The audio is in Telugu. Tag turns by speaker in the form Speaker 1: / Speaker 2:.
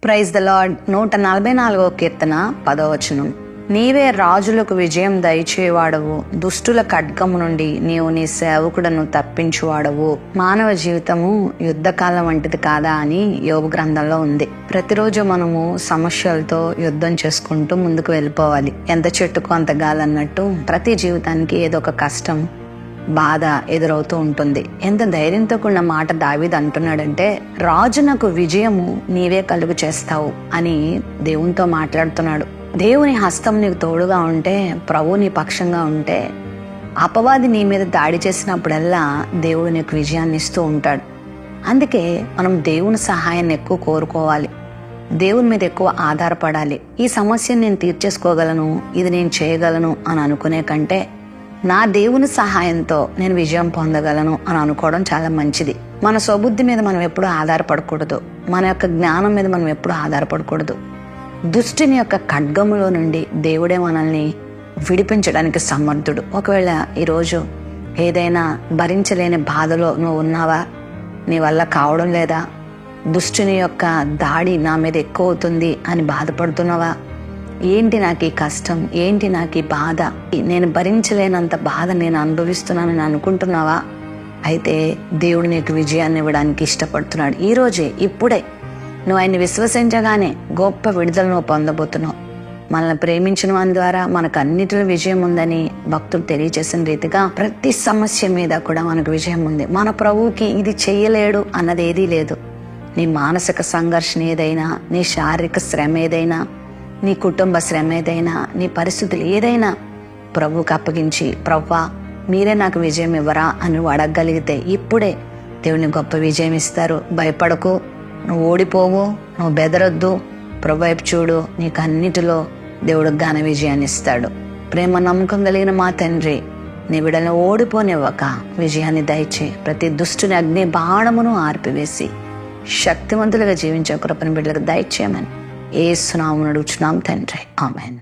Speaker 1: Praise the lord. 144వ కీర్తన 10వ వచనం. నీవే రాజులకు విజయం దయచేవాడవు, దుష్టుల ఖడ్గము నుండి నీవు నీ సేవకుడను తప్పించువాడవు. మానవ జీవితము యుద్ధకాలం వంటిది కాదా అని యోబు గ్రంథంలో ఉంది. ప్రతిరోజు మనము సమస్యలతో యుద్ధం చేసుకుంటూ ముందుకు వెళ్ళిపోవాలి. ఎంత చెట్టుకు అంత గాలన్నట్టు ప్రతి జీవితానికి ఏదో ఒక కష్టం, బాధ ఎదురవుతూ ఉంటుంది. ఎంత ధైర్యంతో కూడిన మాట దావీదు అంటున్నాడంటే, రాజునకు విజయము నీవే కలుగు చేస్తావు అని దేవునితో మాట్లాడుతున్నాడు. దేవుని హస్తం నీకు తోడుగా ఉంటే, ప్రభువు నీ పక్షంగా ఉంటే, అపవాది నీ మీద దాడి చేసినప్పుడల్లా దేవుడు నీకు విజయాన్ని ఇస్తూ ఉంటాడు. అందుకే మనం దేవుని సహాయాన్ని ఎక్కువ కోరుకోవాలి, దేవుని మీద ఎక్కువ ఆధారపడాలి. ఈ సమస్యను నేను తీర్చేసుకోగలను, ఇది నేను చేయగలను అని అనుకునే కంటే, నా దేవుని సహాయంతో నేను విజయం పొందగలను అని అనుకోవడం చాలా మంచిది. మన స్వబుద్ధి మీద మనం ఎప్పుడూ ఆధారపడకూడదు, మన యొక్క జ్ఞానం మీద మనం ఎప్పుడూ ఆధారపడకూడదు. దుష్టుని యొక్క ఖడ్గములో నుండి దేవుడే మనల్ని విడిపించడానికి సమర్థుడు. ఒకవేళ ఈరోజు ఏదైనా భరించలేని బాధలో నువ్వు ఉన్నావా, నీ వల్ల కావడం లేదా, దుష్టుని యొక్క దాడి నా మీద ఎక్కువ అవుతుంది అని బాధపడుతున్నావా, ఏంటి నాకు ఈ కష్టం, ఏంటి నాకు ఈ బాధ, నేను భరించలేనంత బాధ నేను అనుభవిస్తున్నానని అనుకుంటున్నావా? అయితే దేవుడు నీకు విజయాన్ని ఇవ్వడానికి ఇష్టపడుతున్నాడు. ఈ రోజే, ఇప్పుడే నువ్వు ఆయన్ని విశ్వసించగానే గొప్ప విడుదల నువ్వు పొందబోతున్నావు. మనల్ని ప్రేమించిన వాని ద్వారా మనకు అన్నిటిలో విజయం ఉందని భక్తుడు తెలియజేసిన రీతిగా ప్రతి సమస్య మీద కూడా మనకు విజయం ఉంది. మన ప్రభువుకి ఇది చెయ్యలేడు అన్నది ఏదీ లేదు. నీ మానసిక సంఘర్షణ ఏదైనా, నీ శారీరక శ్రమ ఏదైనా, నీ కుటుంబ శ్రమ ఏదైనా, నీ పరిస్థితులు ఏదైనా ప్రభువుకి అప్పగించి, ప్రభువా మీరే నాకు విజయం ఇవ్వరా అని నువ్వు అడగగలిగితే ఇప్పుడే దేవుని గొప్ప విజయం ఇస్తారు. భయపడకు, నువ్వు ఓడిపోవు, నువ్వు బెదరొద్దు, ప్రభు వైపు చూడు, నీకు అన్నిటిలో దేవుడు ఘన విజయాన్ని ఇస్తాడు. ప్రేమ నమ్మకం కలిగిన మా తండ్రి, నీ బిడ్డలను ఓడిపోనివ్వక విజయాన్ని దయచే, ప్రతి దుష్టుని అగ్ని బాణమును ఆర్పివేసి శక్తివంతులుగా జీవించే కృపను బిడ్డలకు దయచేయమని యేసు నామమున అడుగుచున్నాం తండ్రి, ఆమేన్.